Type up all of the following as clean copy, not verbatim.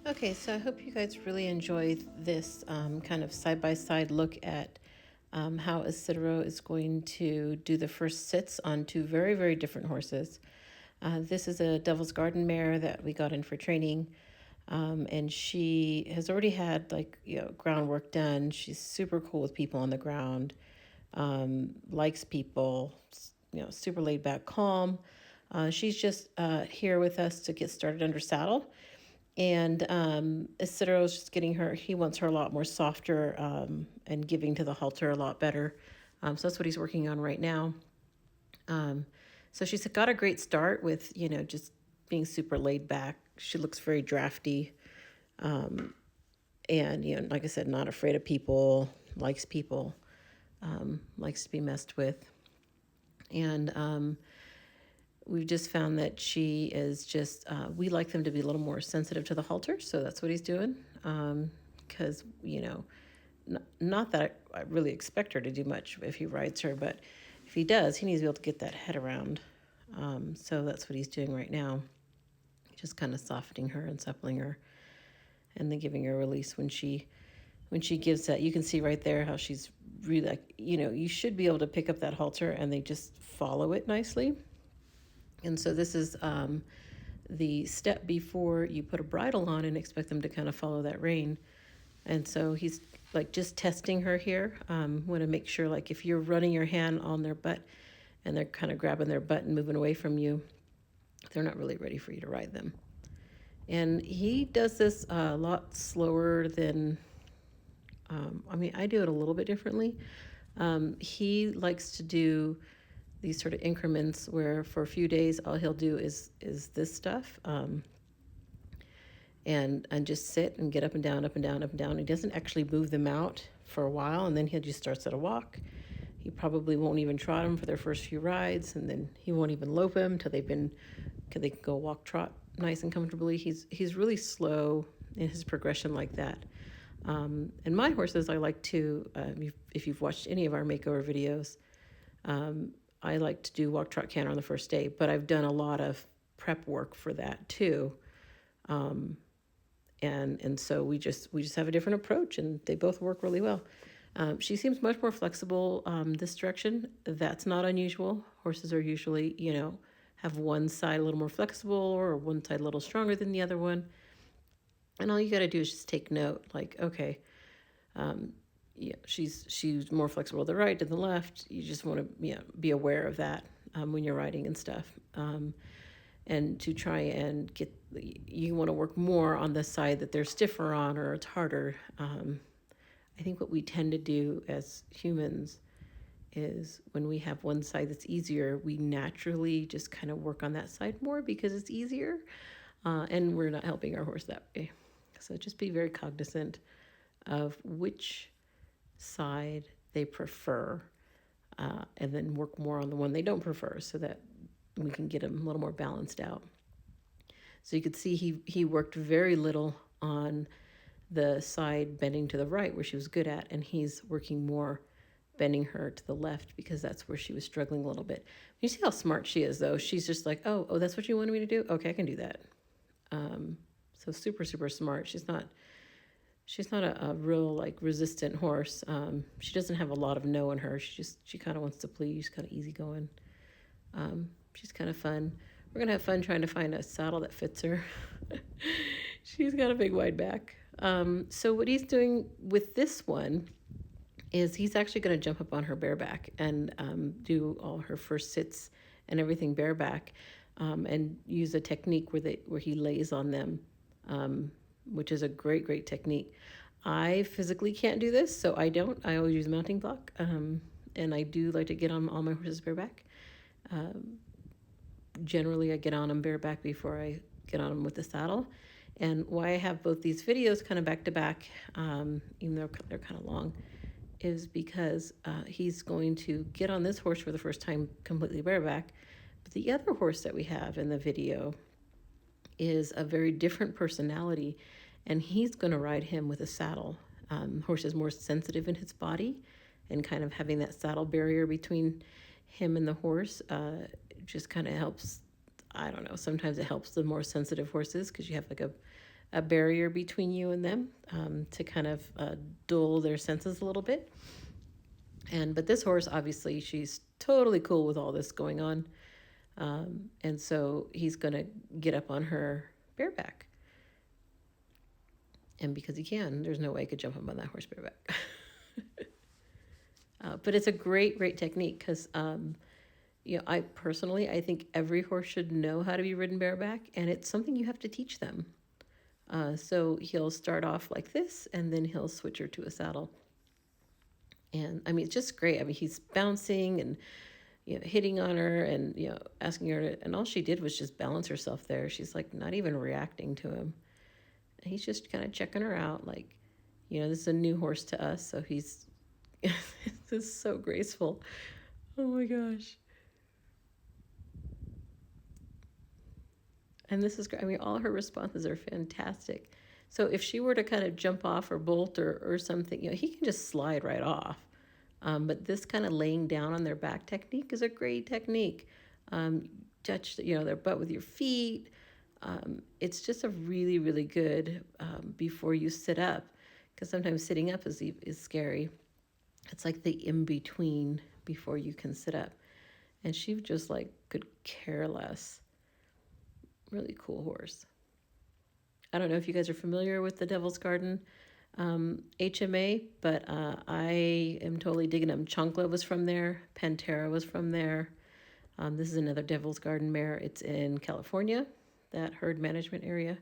Okay, so I hope you guys really enjoy this kind of side-by-side look at how Isidro is going to do the first sits on two very, very different horses. This is a Devil's Garden mare that we got in for training, and she has already had groundwork done. She's super cool with people on the ground, likes people, super laid back, calm. She's just here with us to get started under saddle. And Isidro's just getting her, he wants her a lot more softer and giving to the halter a lot better. So that's what he's working on right now. Um, so she's got a great start with, just being super laid back. She looks very drafty. And, like I said, not afraid of people, likes people, likes to be messed with. And we've just found that she is just, we like them to be a little more sensitive to the halter. So that's what he's doing. Because, not that I really expect her to do much if he rides her, but if he does, he needs to be able to get that head around. So that's what he's doing right now. Just kind of softening her and suppling her and then giving her a release when she gives that. You can see right there how she's really like, you should be able to pick up that halter and they just follow it nicely. And so this is the step before you put a bridle on and expect them to kind of follow that rein. And so he's like just testing her here. Want to make sure, like, if you're running your hand on their butt and they're kind of grabbing their butt and moving away from you, they're not really ready for you to ride them. And he does this a lot slower than, I do it a little bit differently. He likes to do these sort of increments where for a few days all he'll do is this stuff, and just sit and get up and down, up and down, up and down. He doesn't actually move them out for a while, and then he just starts at a walk. He probably won't even trot them for their first few rides, and then he won't even lope them till they can go walk trot nice and comfortably. He's really slow in his progression like that. And my horses, I like to, if you've watched any of our makeover videos, I like to do walk, trot, canter on the first day, but I've done a lot of prep work for that too. And so we just have a different approach, and they both work really well. She seems much more flexible this direction. That's not unusual. Horses are usually, have one side a little more flexible or one side a little stronger than the other one. And all you got to do is just take note, like, okay, she's more flexible to the right than the left. You just want to be aware of that when you're riding and stuff. And to try and you want to work more on the side that they're stiffer on or it's harder. I think what we tend to do as humans is when we have one side that's easier, we naturally just kind of work on that side more because it's easier, and we're not helping our horse that way. So just be very cognizant of which side they prefer, and then work more on the one they don't prefer so that we can get them a little more balanced out. So you could see he worked very little on the side bending to the right where she was good at, and he's working more bending her to the left because that's where she was struggling a little bit. You see how smart she is, though. She's just like, oh, that's what you wanted me to do? Okay, I can do that. So super, super smart. She's not a real like resistant horse. She doesn't have a lot of no in her. She kind of wants to please, kind of easygoing. She's kind of fun. We're gonna have fun trying to find a saddle that fits her. She's got a big wide back. So what he's doing with this one is he's actually going to jump up on her bareback and do all her first sits and everything bareback, and use a technique where he lays on them, which is a great, great technique. I physically can't do this, so I don't. I always use a mounting block, and I do like to get on all my horses bareback. Generally, I get on them bareback before I get on them with the saddle. And why I have both these videos kind of back to back, even though they're kind of long, is because he's going to get on this horse for the first time completely bareback. But the other horse that we have in the video is a very different personality, and he's going to ride him with a saddle. Horse is more sensitive in his body, and kind of having that saddle barrier between him and the horse just kind of helps. I don't know, sometimes it helps the more sensitive horses because you have like a barrier between you and them, to kind of dull their senses a little bit. But this horse, obviously, she's totally cool with all this going on. And so he's going to get up on her bareback. And because he can, there's no way I could jump up on that horse bareback. But it's a great, great technique because, I personally, I think every horse should know how to be ridden bareback, and it's something you have to teach them. So he'll start off like this, and then he'll switch her to a saddle. And I mean, it's just great. I mean, he's bouncing and, hitting on her and, asking her to, and all she did was just balance herself there. She's like not even reacting to him. He's just kind of checking her out. Like, this is a new horse to us. So he's, this is so graceful. Oh my gosh. And this is great. I mean, all her responses are fantastic. So if she were to kind of jump off or bolt or something, he can just slide right off. But this kind of laying down on their back technique is a great technique. Touch, their butt with your feet. It's just a really, really good before you sit up, because sometimes sitting up is scary. It's like the in-between before you can sit up. And she just could care less. Really cool horse. I don't know if you guys are familiar with the Devil's Garden HMA, but I am totally digging them. Chancla was from there. Pantera was from there. This is another Devil's Garden mare. It's in California, that herd management area.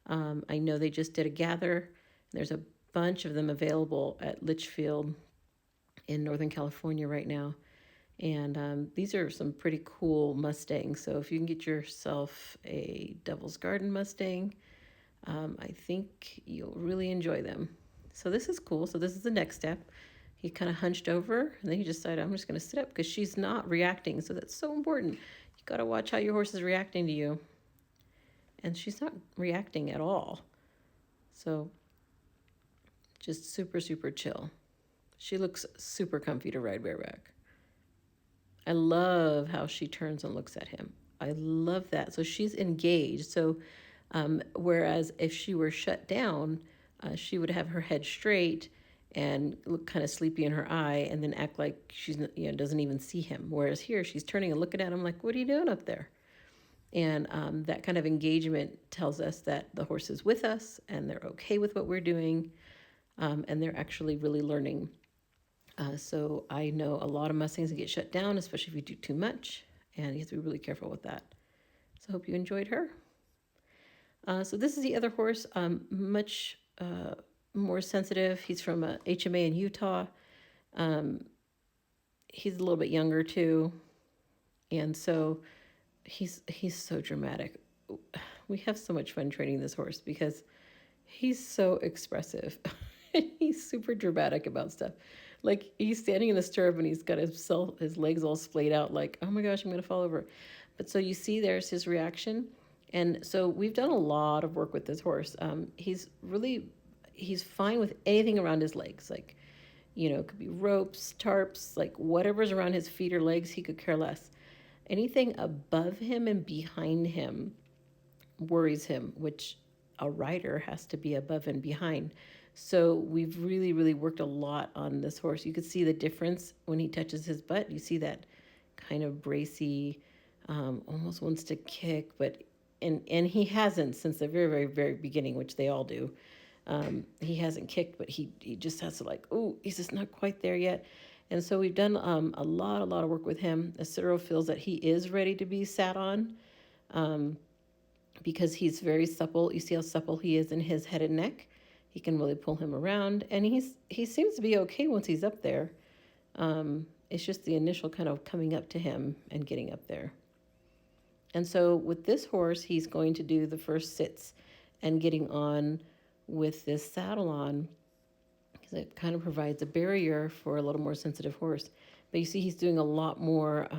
I know they just did a gather. There's a bunch of them available at Litchfield in Northern California right now. And these are some pretty cool Mustangs. So if you can get yourself a Devil's Garden Mustang, I think you'll really enjoy them. So this is cool. So this is the next step. He kind of hunched over, and then he decided, I'm just going to sit up, because she's not reacting. So that's so important. You got to watch how your horse is reacting to you. And she's not reacting at all. So just super, super chill. She looks super comfy to ride bareback. I love how she turns and looks at him. I love that. So she's engaged. So whereas if she were shut down, she would have her head straight and look kind of sleepy in her eye, and then act like she's doesn't even see him. Whereas here, she's turning and looking at him like, "What are you doing up there?" And that kind of engagement tells us that the horse is with us and they're okay with what we're doing, and they're actually really learning. So I know a lot of Mustangs get shut down, especially if you do too much, and you have to be really careful with that. So I hope you enjoyed her. So this is the other horse, much more sensitive. He's from a HMA in Utah. He's a little bit younger too, and so he's so dramatic. We have so much fun training this horse because he's so expressive. He's super dramatic about stuff. Like, he's standing in the stirrup and he's got his legs all splayed out like, oh my gosh, I'm going to fall over. But so you see there's his reaction. And so we've done a lot of work with this horse. He's fine with anything around his legs. Like, it could be ropes, tarps, like whatever's around his feet or legs, he could care less. Anything above him and behind him worries him, which a rider has to be above and behind. So we've really, really worked a lot on this horse. You could see the difference when he touches his butt. You see that kind of bracy, almost wants to kick, but and he hasn't since the very, very, very beginning, which they all do. He hasn't kicked, but he just has to he's just not quite there yet. And so we've done a lot of work with him. Cyril feels that he is ready to be sat on, because he's very supple. You see how supple he is in his head and neck. He can really pull him around, and he seems to be okay once he's up there. It's just the initial kind of coming up to him and getting up there. And so with this horse, he's going to do the first sits and getting on with this saddle on, because it kind of provides a barrier for a little more sensitive horse. But you see he's doing a lot more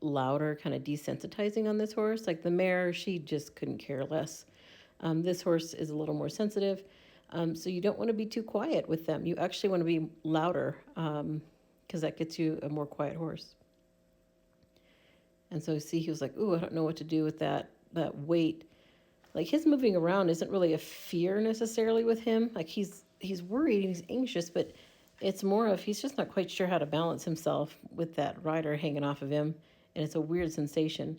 louder kind of desensitizing on this horse. Like the mare, she just couldn't care less. This horse is a little more sensitive. So you don't want to be too quiet with them. You actually want to be louder, because that gets you a more quiet horse. And so see, he was like, ooh, I don't know what to do with that weight. like his moving around isn't really a fear necessarily with him. Like he's worried, he's anxious, but it's more of he's just not quite sure how to balance himself with that rider hanging off of him, and it's a weird sensation.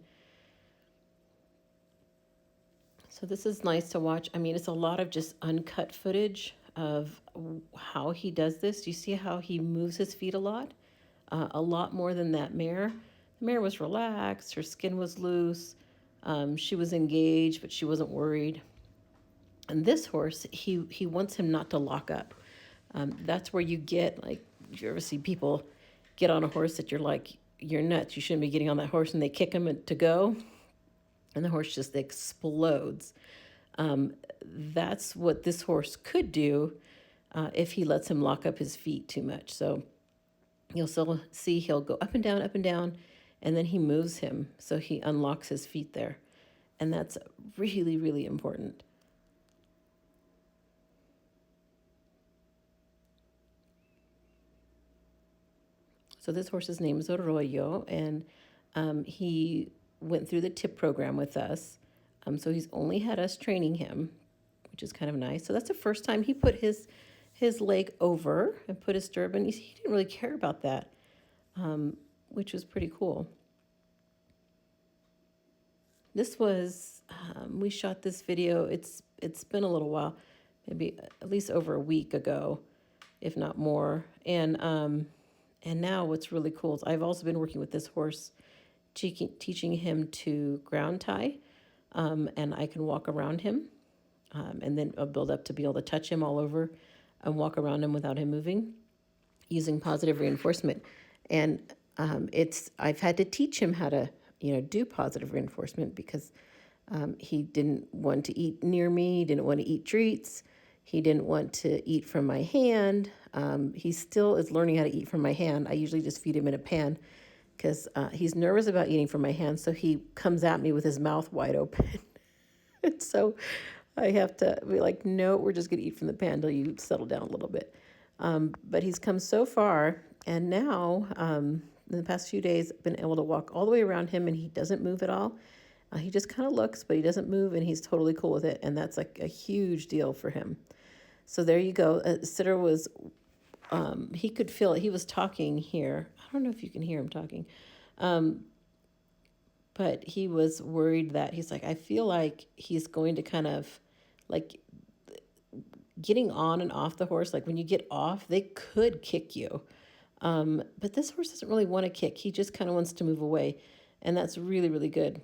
So this is nice to watch. I mean, it's a lot of just uncut footage of how he does this. You see how he moves his feet a lot more than that mare. The mare was relaxed, her skin was loose, she was engaged, but she wasn't worried. And this horse, he wants him not to lock up. That's where you get, like, you ever see people get on a horse that you're like, you're nuts, you shouldn't be getting on that horse, and they kick him to go, and the horse just explodes. That's what this horse could do if he lets him lock up his feet too much. So you'll still see he'll go up and down, and then he moves him. So he unlocks his feet there. And that's really, really important. So this horse's name is Arroyo, and he went through the TIP program with us. So he's only had us training him, which is kind of nice. So that's the first time he put his leg over and put his stirrup in. He didn't really care about that, which was pretty cool. This was, we shot this video, it's been a little while, maybe at least over a week ago, if not more. And now what's really cool is I've also been working with this horse, teaching him to ground tie, and I can walk around him, and then I'll build up to be able to touch him all over and walk around him without him moving, using positive reinforcement. And I've had to teach him how to do positive reinforcement because he didn't want to eat near me, he didn't want to eat treats, he didn't want to eat from my hand. He still is learning how to eat from my hand. I usually just feed him in a pan because he's nervous about eating from my hand, so he comes at me with his mouth wide open. And so I have to be like, no, we're just going to eat from the pan till you settle down a little bit. But he's come so far, and now in the past few days, I've been able to walk all the way around him, and he doesn't move at all. He just kind of looks, but he doesn't move, and he's totally cool with it, and that's like a huge deal for him. So there you go. Sitter was, he could feel it. He was talking here. I don't know if you can hear him talking, but he was worried that he's like, I feel like he's going to kind of like getting on and off the horse. Like when you get off, they could kick you. But this horse doesn't really want to kick. He just kind of wants to move away. And that's really, really good.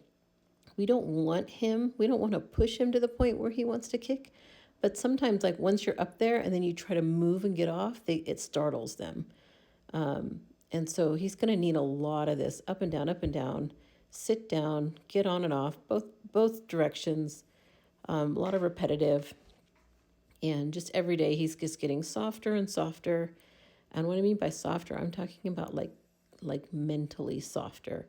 We don't want to push him to the point where he wants to kick. But sometimes, like once you're up there and then you try to move and get off, it startles them. And so he's going to need a lot of this up and down, sit down, get on and off, both directions, a lot of repetitive. And just every day he's just getting softer and softer. And what I mean by softer, I'm talking about like mentally softer,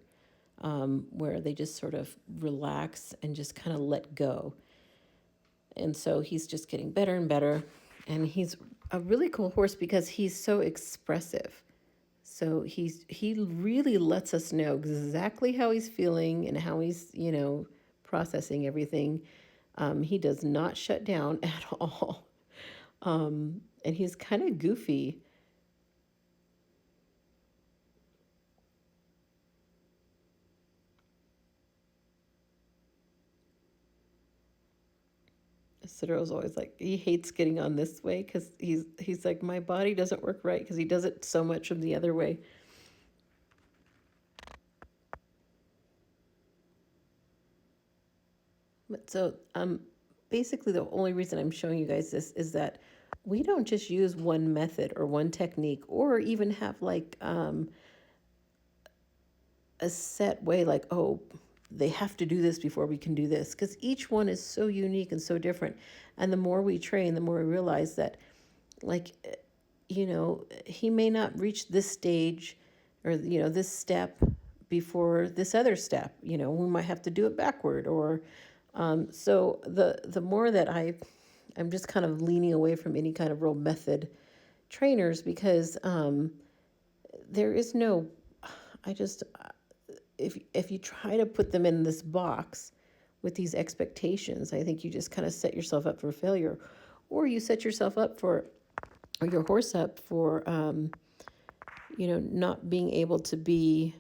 where they just sort of relax and just kind of let go. And so he's just getting better and better. And he's a really cool horse because he's so expressive. So he really lets us know exactly how he's feeling and how he's, processing everything. He does not shut down at all. And he's kind of goofy. Citro's always like, he hates getting on this way because he's like, my body doesn't work right because he does it so much from the other way. But so basically the only reason I'm showing you guys this is that we don't just use one method or one technique or even have like a set way, like, oh, they have to do this before we can do this, because each one is so unique and so different. And the more we train, the more we realize that, like, he may not reach this stage or, this step before this other step. We might have to do it backward or so the more that I'm just kind of leaning away from any kind of real method trainers because there is if you try to put them in this box, with these expectations. I think you just kind of set yourself up for failure, or you set yourself up for, or your horse up for, not being able to be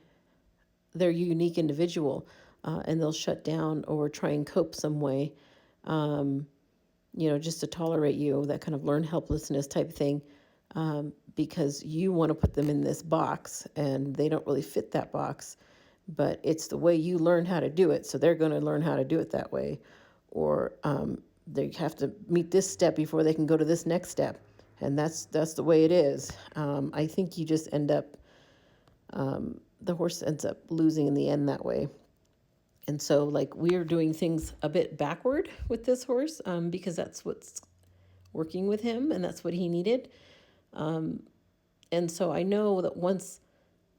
their unique individual, and they'll shut down or try and cope some way, just to tolerate you, that kind of learned helplessness type of thing, because you want to put them in this box and they don't really fit that box, but it's the way you learn how to do it, so they're going to learn how to do it that way, or they have to meet this step before they can go to this next step, and that's the way it is. I think you just end up, the horse ends up losing in the end that way. And so, like, we're doing things a bit backward with this horse, because that's what's working with him and that's what he needed. And so I know that once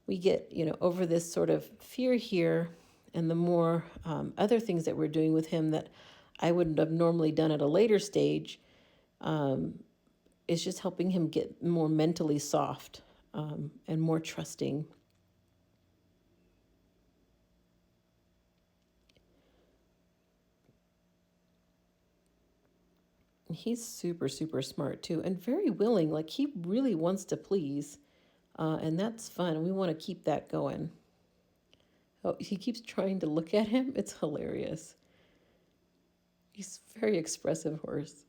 we get, over this sort of fear here, and the more other things that we're doing with him that I wouldn't have normally done at a later stage, is just helping him get more mentally soft, and more trusting. He's super, super smart too, and very willing. Like, he really wants to please, and that's fun. We want to keep that going. Oh, he keeps trying to look at him. It's hilarious. He's a very expressive horse.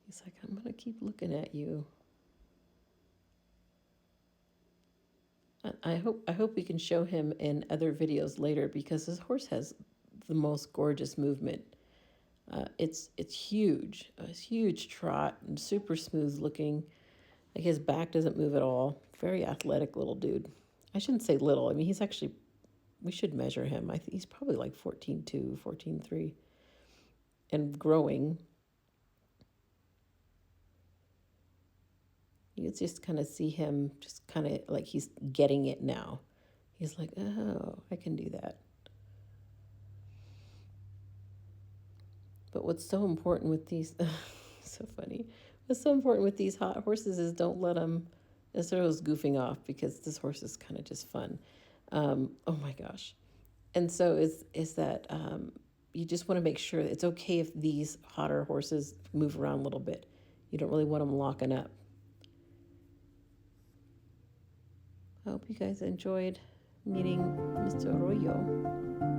He's like, I'm going to keep looking at you. I hope we can show him in other videos later, because his horse has the most gorgeous movement. It's huge, a huge trot, and super smooth looking. Like, his back doesn't move at all. Very athletic little dude. I shouldn't say little. I mean, he's actually, we should measure him. I think he's probably like 14.2, 14.3, and growing. You can just kind of see him, just kind of like he's getting it now. He's like, oh, I can do that. But what's so important with these, so funny. What's so important with these hot horses is don't let them, instead of goofing off, because this horse is kind of just fun. Oh my gosh. And so is that you just want to make sure it's okay if these hotter horses move around a little bit. You don't really want them locking up. I hope you guys enjoyed meeting Mr. Arroyo.